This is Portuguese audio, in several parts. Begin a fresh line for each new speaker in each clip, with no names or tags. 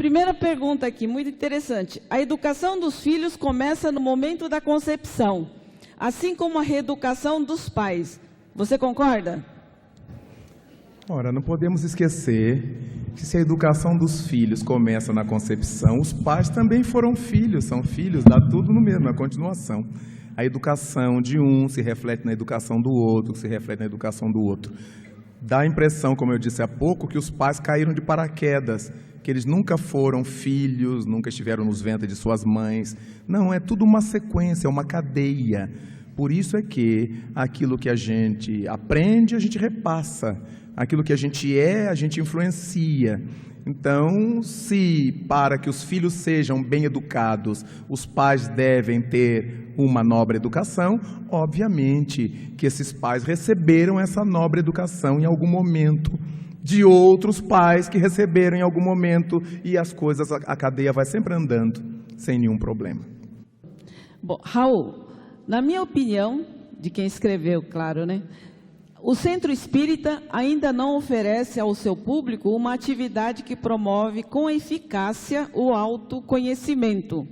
Primeira pergunta aqui, muito interessante. A educação dos filhos começa no momento da concepção, assim como a reeducação dos pais. Você concorda?
Ora, não podemos esquecer que se a educação dos filhos começa na concepção, os pais também foram filhos, são filhos, dá tudo no mesmo, na continuação. A educação de um se reflete na educação do outro, se reflete na educação do outro. Dá a impressão, como eu disse há pouco, que os pais caíram de paraquedas, que eles nunca foram filhos, nunca estiveram nos ventres de suas mães. Não, é tudo uma sequência, é uma cadeia. Por isso é que aquilo que a gente aprende, a gente repassa. Aquilo que a gente influencia. Então, se para que os filhos sejam bem educados, os pais devem ter uma nobre educação, obviamente que esses pais receberam essa nobre educação em algum momento, de outros pais que receberam em algum momento, e as coisas, a cadeia vai sempre andando, sem nenhum problema.
Bom, Raul, na minha opinião, de quem escreveu, claro, né? O Centro Espírita ainda não oferece ao seu público uma atividade que promove com eficácia o autoconhecimento.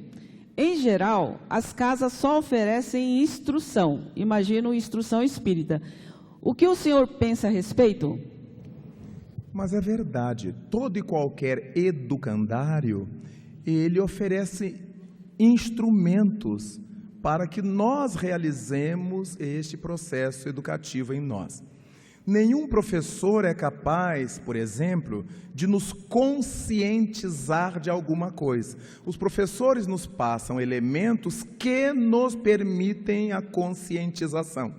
Em geral, as casas só oferecem instrução, imagino instrução espírita. O que o senhor pensa a respeito?
Mas é verdade, todo e qualquer educandário, ele oferece instrumentos para que nós realizemos este processo educativo em nós. Nenhum professor é capaz, por exemplo, de nos conscientizar de alguma coisa. Os professores nos passam elementos que nos permitem a conscientização.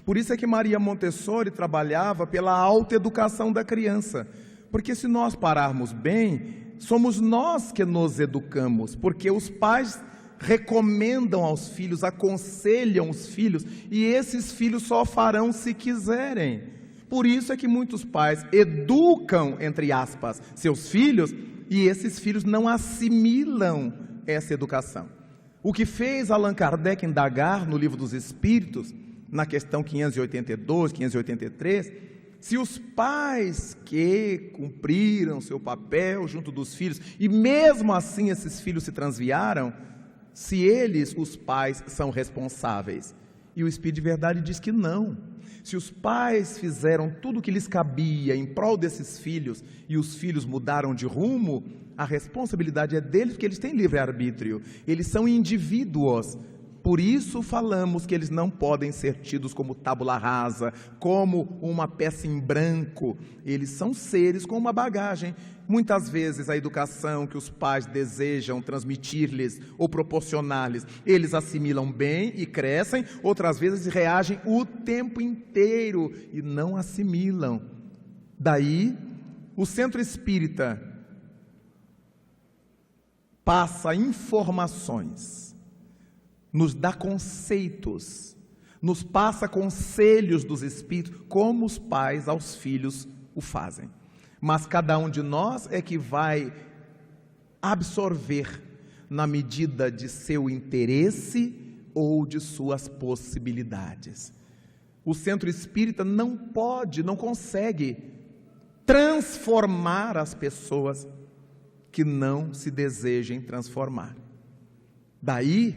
Por isso é que Maria Montessori trabalhava pela autoeducação da criança. Porque se nós pararmos bem, somos nós que nos educamos, porque os pais recomendam aos filhos, aconselham os filhos, e esses filhos só farão se quiserem. Por isso é que muitos pais educam, entre aspas, seus filhos, e esses filhos não assimilam essa educação. O que fez Allan Kardec indagar no Livro dos Espíritos, na questão 582, 583, se os pais que cumpriram seu papel junto dos filhos, e mesmo assim esses filhos se transviaram, se eles, os pais, são responsáveis. E o Espírito de Verdade diz que não. Se os pais fizeram tudo o que lhes cabia em prol desses filhos, e os filhos mudaram de rumo, a responsabilidade é deles, porque eles têm livre-arbítrio. Eles são indivíduos. Por isso falamos que eles não podem ser tidos como tábula rasa, como uma peça em branco. Eles são seres com uma bagagem. Muitas vezes a educação que os pais desejam transmitir-lhes ou proporcionar-lhes, eles assimilam bem e crescem, outras vezes reagem o tempo inteiro e não assimilam. Daí, o Centro Espírita passa informações, nos dá conceitos, nos passa conselhos dos Espíritos, como os pais aos filhos o fazem. Mas cada um de nós é que vai absorver na medida de seu interesse ou de suas possibilidades. O Centro Espírita não pode, não consegue transformar as pessoas que não se desejem transformar. Daí,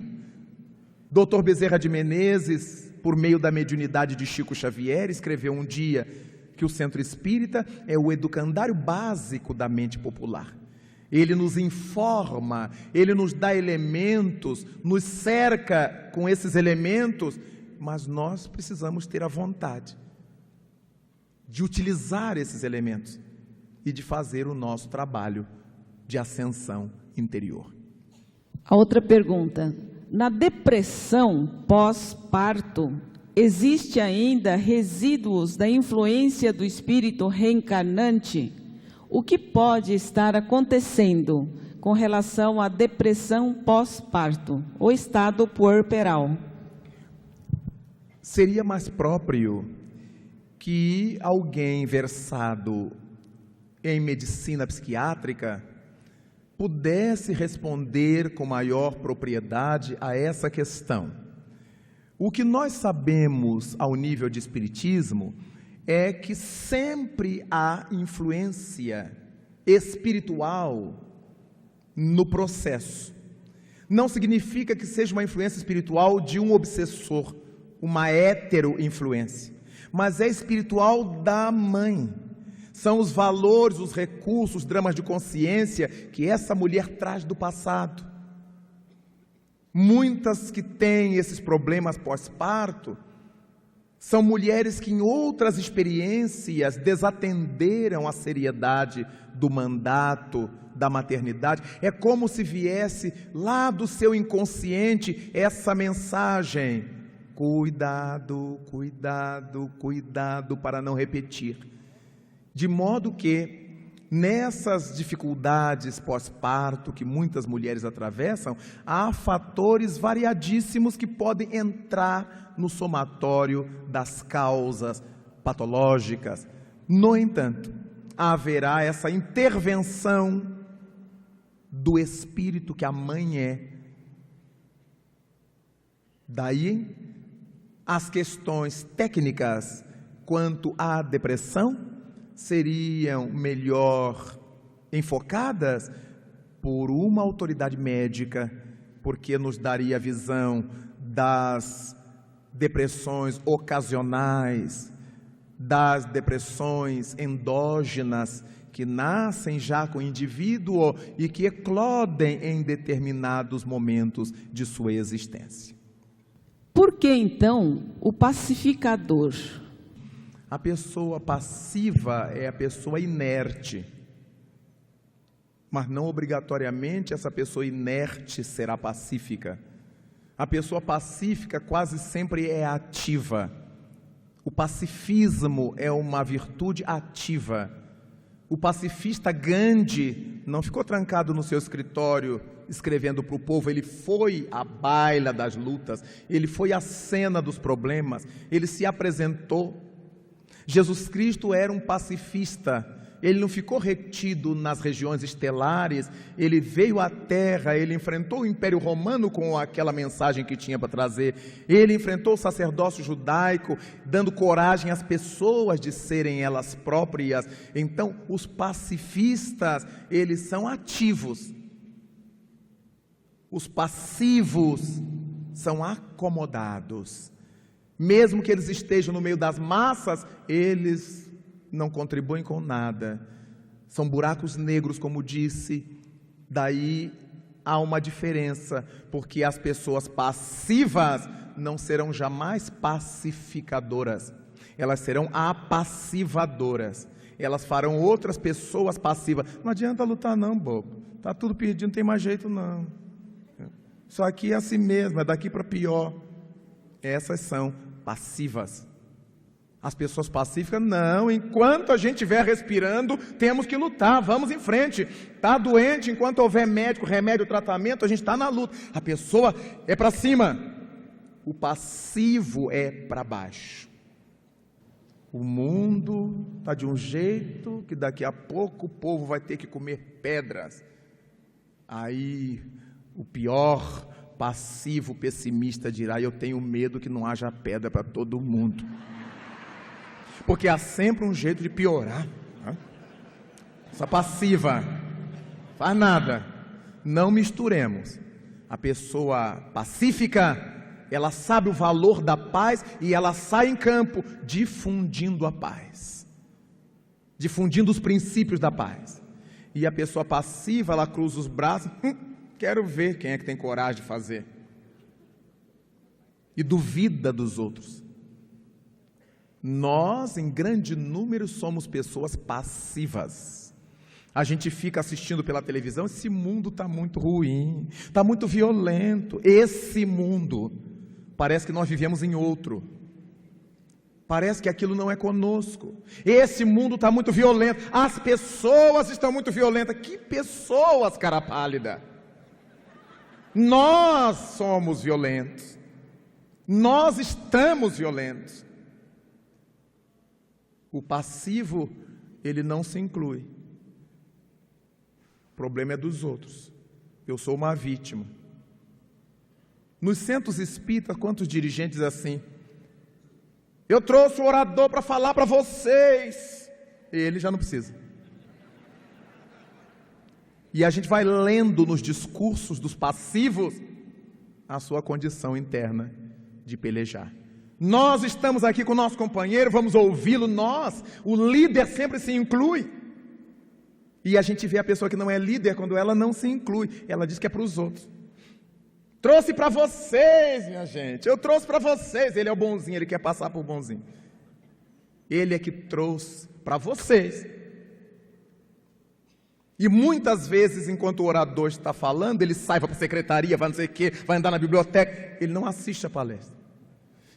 Dr. Bezerra de Menezes, por meio da mediunidade de Chico Xavier, escreveu um dia que o Centro Espírita é o educandário básico da mente popular. Ele nos informa, ele nos dá elementos, nos cerca com esses elementos, mas nós precisamos ter a vontade de utilizar esses elementos e de fazer o nosso trabalho de ascensão interior.
A outra pergunta: na depressão pós-parto, existe ainda resíduos da influência do espírito reencarnante? O que pode estar acontecendo com relação à depressão pós-parto, o estado puerperal?
Seria mais próprio que alguém versado em medicina psiquiátrica pudesse responder com maior propriedade a essa questão. O que nós sabemos ao nível de espiritismo é que sempre há influência espiritual no processo. Não significa que seja uma influência espiritual de um obsessor, uma heteroinfluência, mas é espiritual da mãe. São os valores, os recursos, os dramas de consciência que essa mulher traz do passado. Muitas que têm esses problemas pós-parto são mulheres que em outras experiências desatenderam a seriedade do mandato da maternidade. É como se viesse lá do seu inconsciente essa mensagem: cuidado, cuidado, cuidado para não repetir. De modo que nessas dificuldades pós-parto que muitas mulheres atravessam, há fatores variadíssimos que podem entrar no somatório das causas patológicas. No entanto, haverá essa intervenção do espírito que a mãe é. Daí, as questões técnicas quanto à depressão seriam melhor enfocadas por uma autoridade médica, porque nos daria a visão das depressões ocasionais, das depressões endógenas, que nascem já com o indivíduo e que eclodem em determinados momentos de sua existência.
Por que, então, o pacificador?
A pessoa passiva é a pessoa inerte, mas não obrigatoriamente essa pessoa inerte será pacífica. A pessoa pacífica quase sempre é ativa. O pacifismo é uma virtude ativa. O pacifista Gandhi não ficou trancado no seu escritório escrevendo para o povo, ele foi à baila das lutas, ele foi à cena dos problemas, ele se apresentou. Jesus Cristo era um pacifista, ele não ficou retido nas regiões estelares, ele veio à terra, ele enfrentou o Império Romano com aquela mensagem que tinha para trazer, ele enfrentou o sacerdócio judaico, dando coragem às pessoas de serem elas próprias. Então, os pacifistas, eles são ativos. Os passivos são acomodados. Mesmo que eles estejam no meio das massas, eles não contribuem com nada. São buracos negros, como disse. Daí há uma diferença, porque as pessoas passivas não serão jamais pacificadoras. Elas serão apassivadoras. Elas farão outras pessoas passivas. Não adianta lutar não, bobo. Está tudo perdido, não tem mais jeito não. Isso aqui é assim mesmo, é daqui para pior. Essas são passivas. As pessoas pacíficas, não, enquanto a gente estiver respirando, temos que lutar, vamos em frente. Está doente, enquanto houver médico, remédio, tratamento, a gente está na luta. A pessoa é para cima. O passivo é para baixo. O mundo está de um jeito que daqui a pouco o povo vai ter que comer pedras. Aí o pior passivo pessimista dirá: eu tenho medo que não haja pedra para todo mundo. Porque há sempre um jeito de piorar. Essa passiva faz nada. Não misturemos. A pessoa pacífica, ela sabe o valor da paz e ela sai em campo difundindo a paz, difundindo os princípios da paz. E a pessoa passiva, ela cruza os braços, quero ver quem é que tem coragem de fazer. E duvida dos outros. Nós, em grande número, somos pessoas passivas. A gente fica assistindo pela televisão, esse mundo está muito ruim, está muito violento. Esse mundo, parece que nós vivemos em outro. Parece que aquilo não é conosco. Esse mundo está muito violento, as pessoas estão muito violentas. Que pessoas, cara pálida? Nós somos violentos. Nós estamos violentos. O passivo, ele não se inclui. O problema é dos outros. Eu sou uma vítima. Nos centros espíritas, quantos dirigentes assim? Eu trouxe o orador para falar para vocês. Ele já não precisa. E a gente vai lendo nos discursos dos passivos a sua condição interna de pelejar. Nós estamos aqui com o nosso companheiro, vamos ouvi-lo, o líder sempre se inclui. E a gente vê a pessoa que não é líder quando ela não se inclui, ela diz que é para os outros. Trouxe para vocês, minha gente, eu trouxe para vocês. Ele é o bonzinho, ele quer passar por bonzinho. Ele é que trouxe para vocês. E muitas vezes, enquanto o orador está falando, ele sai, vai para a secretaria, vai não sei o quê, vai andar na biblioteca, ele não assiste a palestra.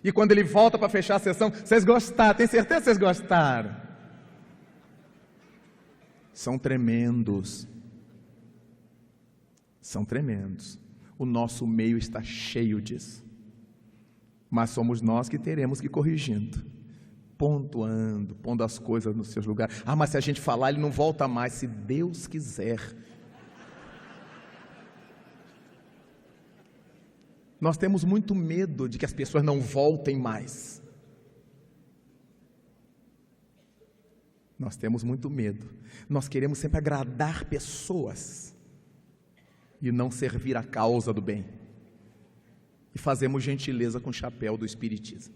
E quando ele volta para fechar a sessão, vocês gostaram, tem certeza que vocês gostaram? São tremendos. São tremendos. O nosso meio está cheio disso. Mas somos nós que teremos que ir corrigindo, pontuando, pondo as coisas nos seus lugares. Mas se a gente falar, ele não volta mais, se Deus quiser. Nós temos muito medo de que as pessoas não voltem mais. Nós temos muito medo. Nós queremos sempre agradar pessoas e não servir a causa do bem. E fazemos gentileza com o chapéu do espiritismo.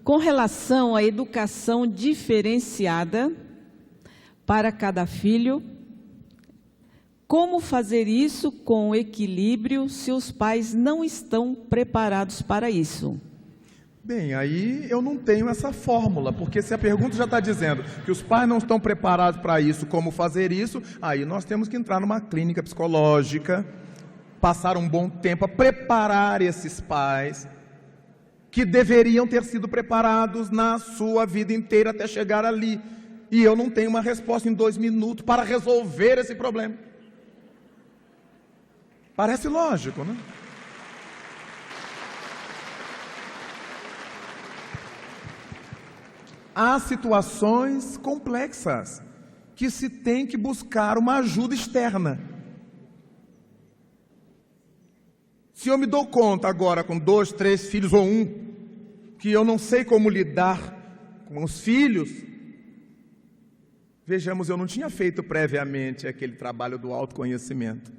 Com relação à educação diferenciada para cada filho, como fazer isso com equilíbrio se os pais não estão preparados para isso?
Bem, aí eu não tenho essa fórmula, porque se a pergunta já está dizendo que os pais não estão preparados para isso, como fazer isso, aí nós temos que entrar numa clínica psicológica, passar um bom tempo a preparar esses pais, que deveriam ter sido preparados na sua vida inteira até chegar ali. E eu não tenho uma resposta em 2 minutos para resolver esse problema. Parece lógico, né? Há situações complexas que se tem que buscar uma ajuda externa. Se eu me dou conta agora com 2, 3 filhos ou 1, que eu não sei como lidar com os filhos, vejamos, eu não tinha feito previamente aquele trabalho do autoconhecimento.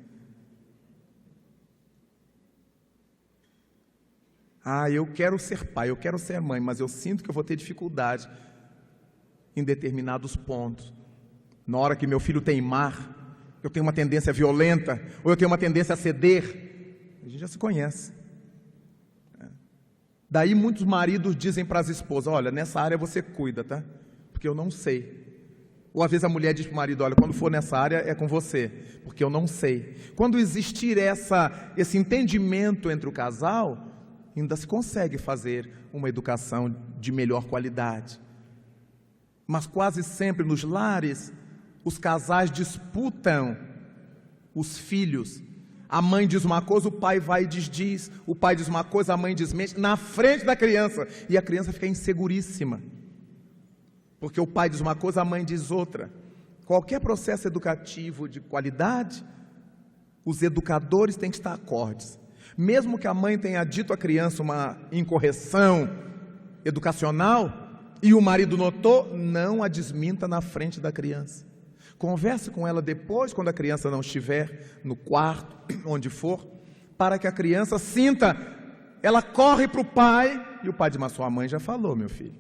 Eu quero ser pai, eu quero ser mãe, mas eu sinto que eu vou ter dificuldade em determinados pontos. Na hora que meu filho teimar, eu tenho uma tendência violenta, ou eu tenho uma tendência a ceder, a gente já se conhece. Daí muitos maridos dizem para as esposas, olha, nessa área você cuida, tá? Porque eu não sei. Ou às vezes a mulher diz para o marido, olha, quando for nessa área é com você, porque eu não sei. Quando existir esse entendimento entre o casal, ainda se consegue fazer uma educação de melhor qualidade. Mas quase sempre nos lares, os casais disputam os filhos. A mãe diz uma coisa, o pai vai e desdiz. O pai diz uma coisa, a mãe desmente, na frente da criança. E a criança fica inseguríssima. Porque o pai diz uma coisa, a mãe diz outra. Qualquer processo educativo de qualidade, os educadores têm que estar acordes. Mesmo que a mãe tenha dito à criança uma incorreção educacional, e o marido notou, não a desminta na frente da criança. Converse com ela depois, quando a criança não estiver no quarto, onde for, para que a criança sinta, ela corre para o pai, e o pai diz, mas sua mãe já falou, meu filho.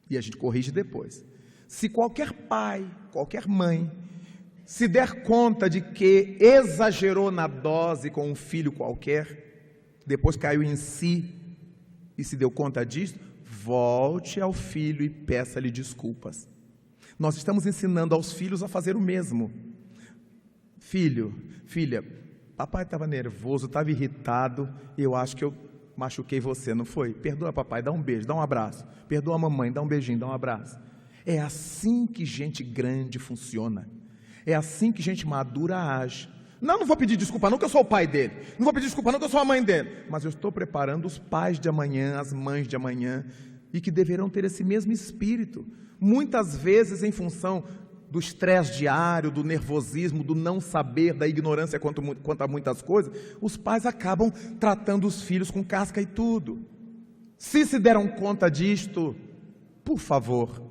E a gente corrige depois. Se qualquer pai, qualquer mãe, se der conta de que exagerou na dose com um filho qualquer, depois caiu em si e se deu conta disso, volte ao filho e peça-lhe desculpas. Nós estamos ensinando aos filhos a fazer o mesmo. Filho, filha, papai estava nervoso, estava irritado, eu acho que eu machuquei você, não foi? Perdoa papai, dá um beijo, dá um abraço. Perdoa a mamãe, dá um beijinho, dá um abraço. É assim que gente grande funciona. É assim que gente madura age. Não vou pedir desculpa não que eu sou o pai dele. Não vou pedir desculpa não que eu sou a mãe dele. Mas eu estou preparando os pais de amanhã, as mães de amanhã, e que deverão ter esse mesmo espírito. Muitas vezes em função do estresse diário, do nervosismo, do não saber, da ignorância quanto a muitas coisas, os pais acabam tratando os filhos com casca e tudo. Se deram conta disto, por favor,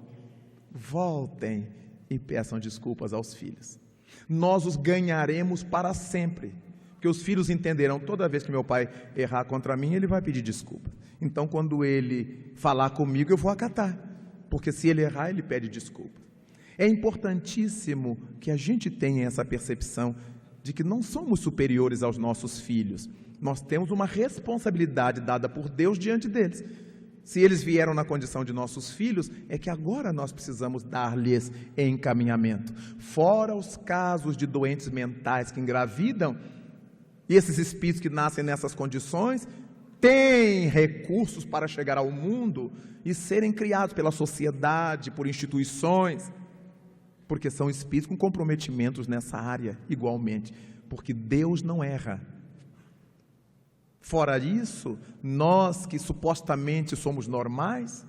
voltem e peçam desculpas aos filhos. Nós os ganharemos para sempre, porque os filhos entenderão, toda vez que meu pai errar contra mim, ele vai pedir desculpa. Então, quando ele falar comigo, eu vou acatar, porque se ele errar, ele pede desculpa. É importantíssimo que a gente tenha essa percepção de que não somos superiores aos nossos filhos. Nós temos uma responsabilidade dada por Deus diante deles. Se eles vieram na condição de nossos filhos, é que agora nós precisamos dar-lhes encaminhamento. Fora os casos de doentes mentais que engravidam, e esses espíritos que nascem nessas condições, têm recursos para chegar ao mundo e serem criados pela sociedade, por instituições, porque são espíritos com comprometimentos nessa área, igualmente, porque Deus não erra. Fora isso, nós que supostamente somos normais,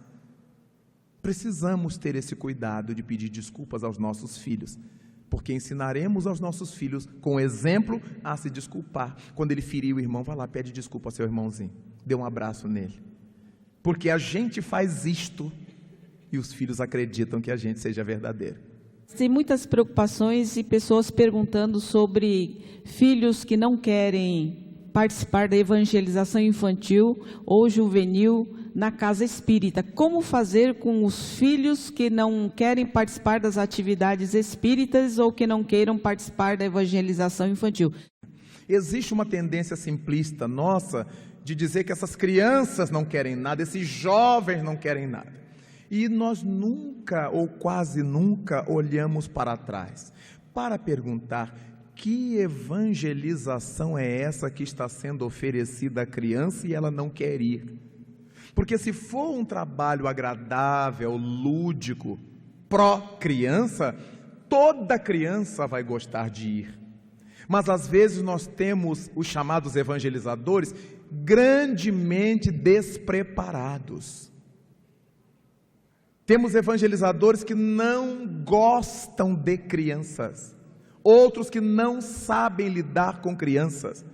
precisamos ter esse cuidado de pedir desculpas aos nossos filhos, porque ensinaremos aos nossos filhos, com exemplo, a se desculpar. Quando ele ferir o irmão, vai lá, pede desculpa ao seu irmãozinho, dê um abraço nele, porque a gente faz isto e os filhos acreditam que a gente seja verdadeiro.
Tem muitas preocupações e pessoas perguntando sobre filhos que não querem participar da evangelização infantil ou juvenil na casa espírita. Como fazer com os filhos que não querem participar das atividades espíritas ou que não queiram participar da evangelização infantil?
Existe uma tendência simplista nossa de dizer que essas crianças não querem nada, esses jovens não querem nada. E nós nunca, ou quase nunca, olhamos para trás para perguntar: que evangelização é essa que está sendo oferecida à criança e ela não quer ir? Porque se for um trabalho agradável, lúdico, pró-criança, toda criança vai gostar de ir. Mas às vezes nós temos os chamados evangelizadores grandemente despreparados. Temos evangelizadores que não gostam de crianças, outros que não sabem lidar com crianças.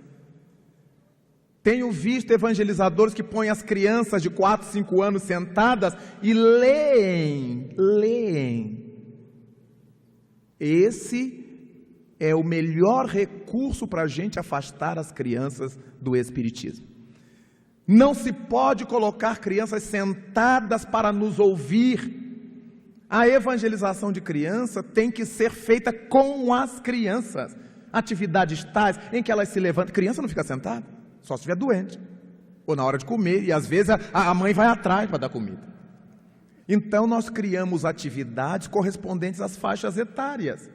Tenho visto evangelizadores que põem as crianças de 4, 5 anos sentadas e leem. Esse é o melhor recurso para a gente afastar as crianças do espiritismo. Não se pode colocar crianças sentadas para nos ouvir. A evangelização de criança tem que ser feita com as crianças. Atividades tais em que elas se levantam. Criança não fica sentada, só se estiver doente, ou na hora de comer, e às vezes a mãe vai atrás para dar comida. Então nós criamos atividades correspondentes às faixas etárias.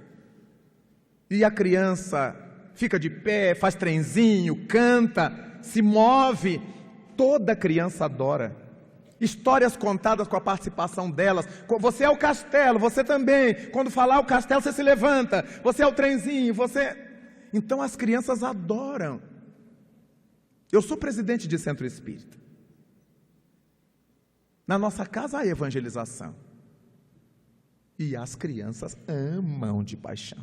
E a criança fica de pé, faz trenzinho, canta, se move. Toda criança adora. Histórias contadas com a participação delas. Você é o castelo, você também. Quando falar o castelo, você se levanta. Você é o trenzinho, você... Então as crianças adoram. Eu sou presidente de centro espírita. Na nossa casa há evangelização. E as crianças amam de paixão.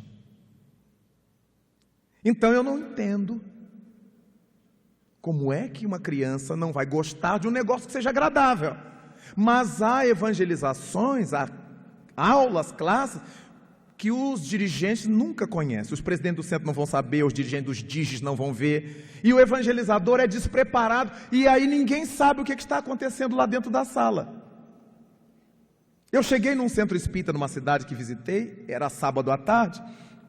Então eu não entendo como é que uma criança não vai gostar de um negócio que seja agradável. Mas há evangelizações, há aulas, classes, que os dirigentes nunca conhecem. Os presidentes do centro não vão saber, os dirigentes dos DIGES não vão ver. E o evangelizador é despreparado, e aí ninguém sabe o que está acontecendo lá dentro da sala. Eu cheguei num centro espírita, numa cidade que visitei, era sábado à tarde.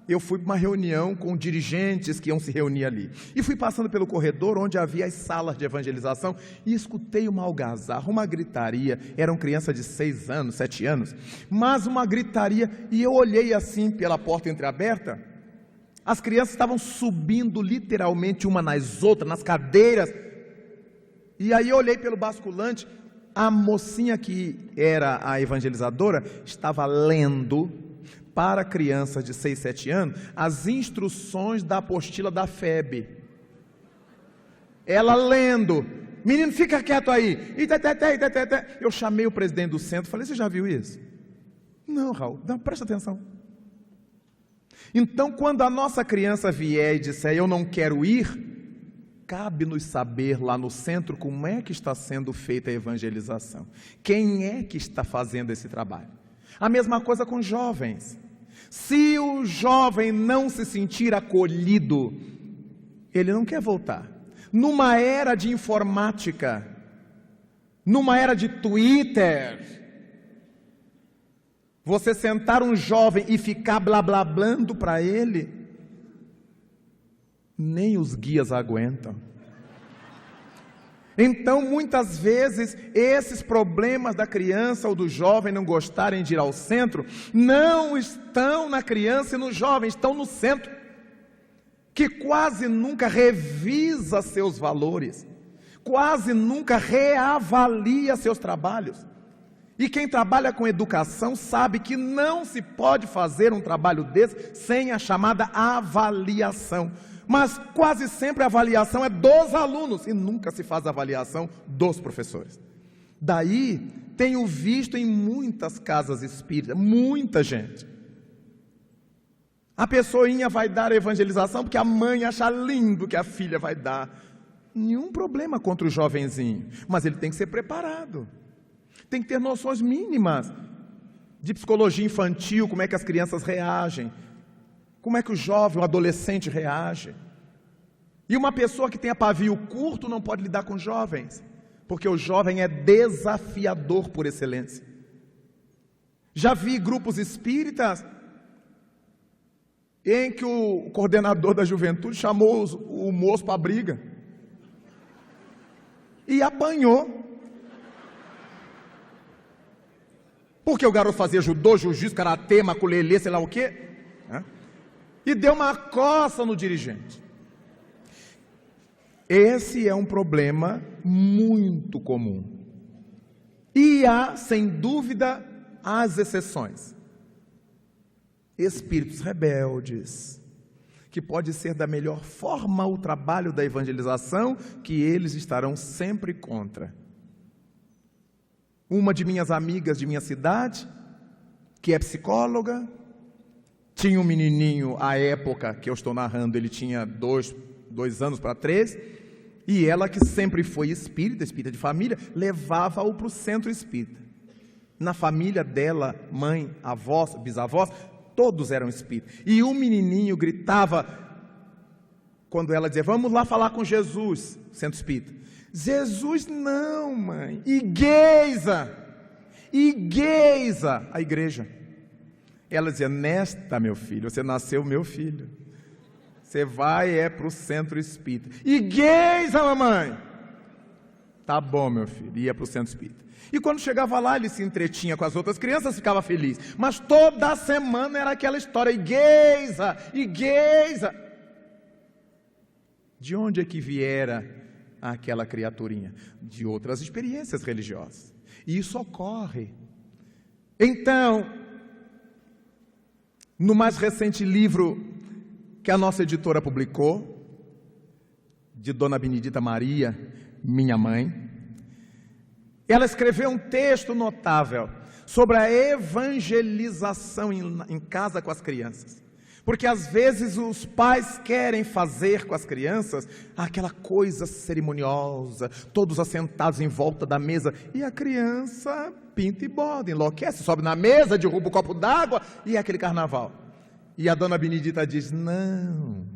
Eu fui para uma reunião com dirigentes que iam se reunir ali. E fui passando pelo corredor onde havia as salas de evangelização e escutei uma algazarra, uma gritaria. Eram crianças de 6 anos, 7 anos, mas uma gritaria. E eu olhei assim pela porta entreaberta. As crianças estavam subindo literalmente uma nas outras, nas cadeiras. E aí eu olhei pelo basculante. A mocinha que era a evangelizadora estava lendo para crianças de 6, 7 anos, as instruções da apostila da FEB. Ela lendo, menino, fica quieto aí. Eu chamei o presidente do centro, falei: você já viu isso? Não, Raul, não, presta atenção. Então, quando a nossa criança vier e disser: eu não quero ir, cabe-nos saber lá no centro como é que está sendo feita a evangelização. Quem é que está fazendo esse trabalho? A mesma coisa com jovens. Se o jovem não se sentir acolhido, ele não quer voltar. Numa era de informática, numa era de Twitter, você sentar um jovem e ficar blá-blá-blando para ele, nem os guias aguentam. Então, muitas vezes, esses problemas da criança ou do jovem não gostarem de ir ao centro, não estão na criança e no jovem, estão no centro, que quase nunca revisa seus valores, quase nunca reavalia seus trabalhos. E quem trabalha com educação sabe que não se pode fazer um trabalho desse sem a chamada avaliação. Mas quase sempre a avaliação é dos alunos e nunca se faz a avaliação dos professores. Daí, tenho visto em muitas casas espíritas, muita gente. A pessoinha vai dar a evangelização porque a mãe acha lindo que a filha vai dar. Nenhum problema contra o jovenzinho, mas ele tem que ser preparado. Tem que ter noções mínimas de psicologia infantil, como é que as crianças reagem, como é que o jovem, o adolescente reage. E uma pessoa que tenha pavio curto não pode lidar com jovens, porque o jovem é desafiador por excelência. Já vi grupos espíritas em que o coordenador da juventude chamou o moço para a briga e apanhou. Porque o garoto fazia judô, jiu-jitsu, karatê, maculelê, sei lá o quê, né? E deu uma coça no dirigente. Esse é um problema muito comum. E há, sem dúvida, as exceções. Espíritos rebeldes, que pode ser da melhor forma o trabalho da evangelização, que eles estarão sempre contra. Uma de minhas amigas de minha cidade, que é psicóloga, tinha um menininho, à época que eu estou narrando, ele tinha 2 anos para 3, e ela, que sempre foi espírita de família, levava-o para o centro espírita. Na família dela, mãe, avós, bisavós, todos eram espíritas. E o menininho gritava, quando ela dizia, vamos lá falar com Jesus, centro espírita. Jesus não, mãe, igreja, a igreja. Ela dizia, nesta, meu filho, você nasceu meu filho, você vai para o centro espírita. Igreja, mamãe. Tá bom, meu filho, ia para o centro espírita. E quando chegava lá, ele se entretinha com as outras crianças, ficava feliz. Mas toda semana era aquela história, igreja. De onde é que viera aquela criaturinha? De outras experiências religiosas. E isso ocorre. Então, no mais recente livro que a nossa editora publicou, de Dona Benedita Maria, minha mãe, ela escreveu um texto notável sobre a evangelização em casa com as crianças. Porque às vezes os pais querem fazer com as crianças aquela coisa cerimoniosa, todos assentados em volta da mesa, e a criança pinta e borda, enlouquece, sobe na mesa, derruba o copo d'água, e é aquele carnaval. E a Dona Benedita diz, não,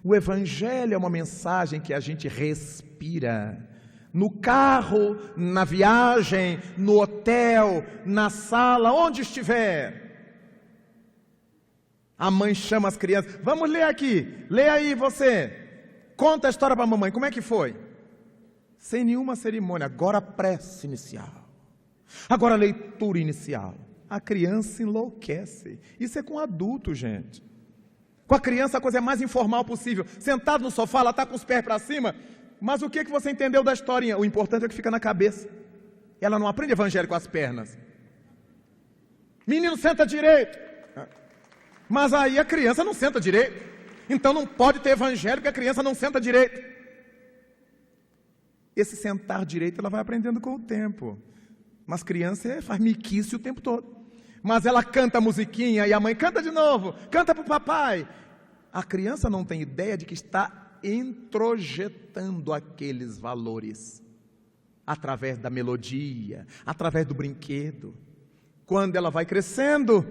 o Evangelho é uma mensagem que a gente respira, no carro, na viagem, no hotel, na sala, onde estiver. A mãe chama as crianças, vamos ler aqui, lê aí você, conta a história para a mamãe, como é que foi? Sem nenhuma cerimônia, agora a prece inicial, agora a leitura inicial. A criança enlouquece. Isso é com adulto, gente. Com a criança a coisa é mais informal possível, sentado no sofá, ela está com os pés para cima, mas o que você entendeu da historinha? O importante é o que fica na cabeça. Ela não aprende evangelho com as pernas. Menino, senta direito. Mas aí a criança não senta direito. Então não pode ter evangelho porque a criança não senta direito. Esse sentar direito ela vai aprendendo com o tempo. Mas criança faz miquice o tempo todo. Mas ela canta a musiquinha e a mãe canta de novo, canta para o papai. A criança não tem ideia de que está introjetando aqueles valores através da melodia, através do brinquedo. Quando ela vai crescendo,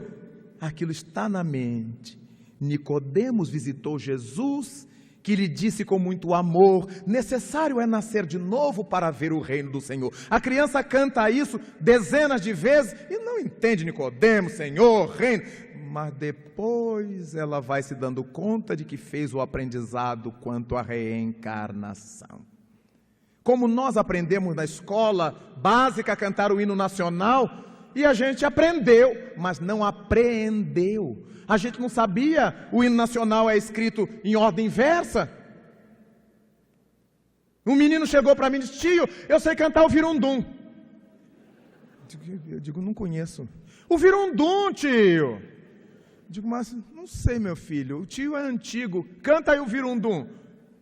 aquilo está na mente. Nicodemos visitou Jesus, que lhe disse com muito amor: necessário é nascer de novo para ver o reino do Senhor. A criança canta isso dezenas de vezes e não entende Nicodemos, Senhor, reino. Mas depois ela vai se dando conta de que fez o aprendizado quanto à reencarnação. Como nós aprendemos na escola básica a cantar o hino nacional, e a gente aprendeu, mas não apreendeu. A gente não sabia, o hino nacional é escrito em ordem inversa. Um menino chegou para mim e disse: tio, eu sei cantar o Virundum. Eu digo, não conheço. O Virundum, tio. Eu digo, mas não sei, meu filho, o tio é antigo, canta aí o Virundum.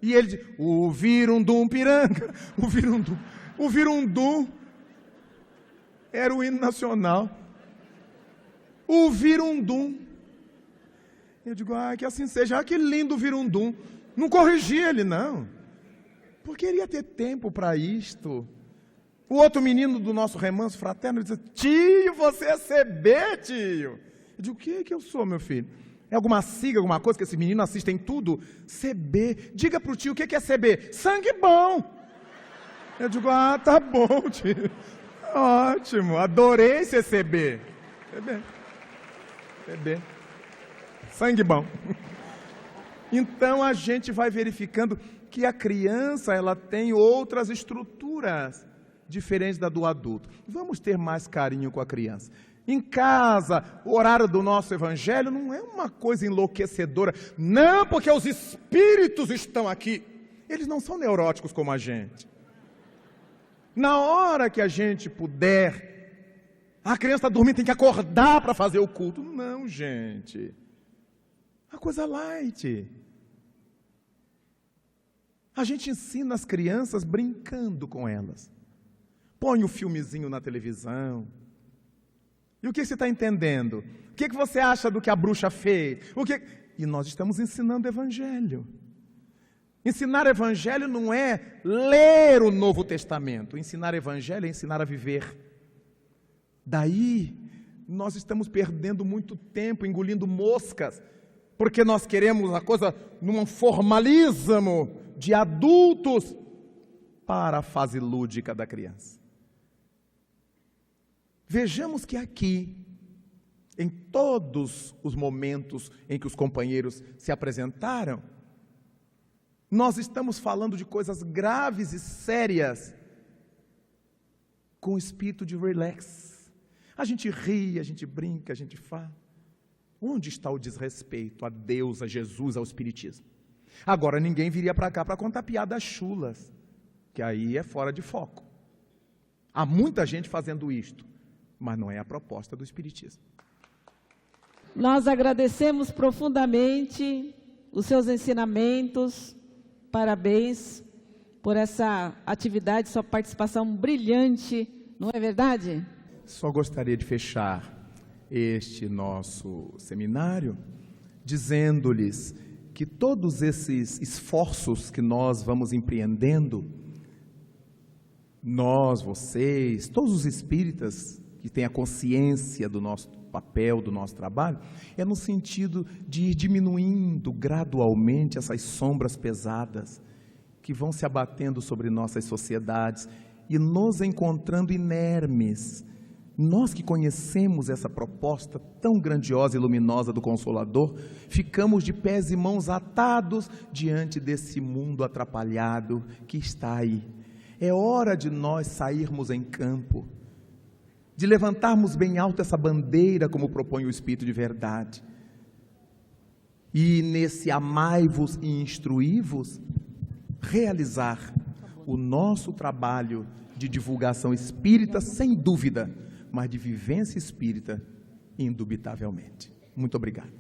E ele diz: o Virundum Piranga, o Virundum. O Virundum era o hino nacional. O Virundum. Eu digo, que assim seja, que lindo o Virundum. Não corrigi ele, não. Porque ele ia ter tempo para isto. O outro menino do nosso remanso fraterno disse: tio, você é CB, tio. Eu digo, o que eu sou, meu filho? É alguma sigla, alguma coisa que esse menino assiste em tudo? CB. Diga para o tio o que é CB. Sangue bom. Eu digo, tá bom, tio. Ótimo, adorei esse CB. CB. Sangue bom. Então a gente vai verificando que a criança, ela tem outras estruturas diferentes da do adulto. Vamos ter mais carinho com a criança. Em casa, o horário do nosso evangelho não é uma coisa enlouquecedora. Não, porque os espíritos estão aqui. Eles não são neuróticos como a gente. Na hora que a gente puder, a criança está dormindo, tem que acordar para fazer o culto. Não, gente. Uma coisa light. A gente ensina as crianças brincando com elas. Põe o filmezinho na televisão. E o que você está entendendo? O que você acha do que a bruxa fez? E nós estamos ensinando o evangelho. Ensinar o evangelho não é ler o Novo Testamento. Ensinar o evangelho é ensinar a viver. Daí, nós estamos perdendo muito tempo engolindo moscas, porque nós queremos a coisa num formalismo de adultos para a fase lúdica da criança. Vejamos que aqui, em todos os momentos em que os companheiros se apresentaram, nós estamos falando de coisas graves e sérias, com espírito de relax. A gente ri, a gente brinca, a gente fala. Onde está o desrespeito a Deus, a Jesus, ao Espiritismo? Agora, ninguém viria para cá para contar piadas chulas, que aí é fora de foco. Há muita gente fazendo isto, mas não é a proposta do Espiritismo.
Nós agradecemos profundamente os seus ensinamentos. Parabéns por essa atividade, sua participação brilhante, não é verdade?
Só gostaria de fechar este nosso seminário dizendo-lhes que todos esses esforços que nós vamos empreendendo, nós, vocês, todos os espíritas que têm a consciência do nosso papel, do nosso trabalho, é no sentido de ir diminuindo gradualmente essas sombras pesadas que vão se abatendo sobre nossas sociedades e nos encontrando inermes. Nós que conhecemos essa proposta tão grandiosa e luminosa do Consolador, ficamos de pés e mãos atados diante desse mundo atrapalhado que está aí. É hora de nós sairmos em campo, de levantarmos bem alto essa bandeira, como propõe o Espírito de Verdade. E nesse amai-vos e instruí-vos, realizar o nosso trabalho de divulgação espírita, sem dúvida, mas de vivência espírita, indubitavelmente. Muito obrigado.